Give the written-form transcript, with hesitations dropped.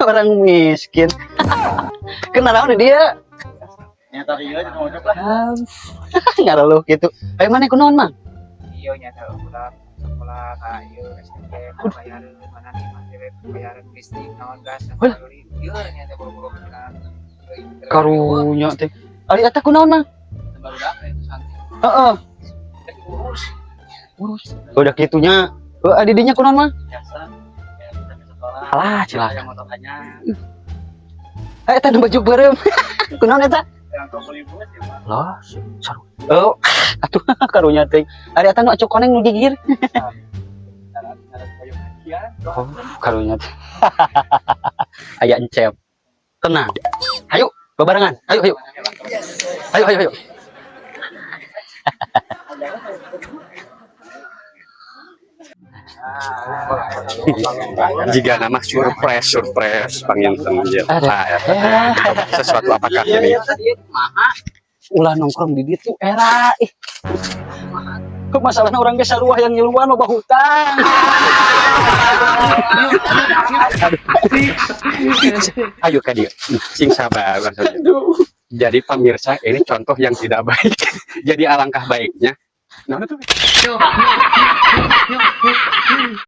orang miskin. Kenal dia. Nyata ieu cenah udah lah. Ngaruh gitu. Ayo mana kunaon mang? Iya nyata udah sekolah ieu SMP bayaran mana nih materi bayaran listrik naon gas ieu nyata boro-boro kan. Karunya teh. Ari eta kunaon mang? Baru dapat itu santai. Heeh. Urus Udah kitunya. Adidinya kunaon mang? biasa. Ya udah ke sekolah. Alah, cilaka. Yang motornya Eta nu baju beureum. Kunaon eta? yang 20.000 sih, Pak. Lah, saru. Oh, atuh karunya teh. Ari eta nu acuk koneng nu gigir. Cara koyo kajian. Oh, karunya teh. Aya encep. Tenang. Ayo, bebarengan. Ayo. Ayo. Jika nama surprise panginten jeung sesuatu apakah ini Ulah nongkrong di ditu era masalahnya orang ge saruah yang ngiluan loba hutang. ayo ka dieu sing sabar maksudnya. Jadi pemirsa ini contoh yang tidak baik. Jadi alangkah baiknya nah, itu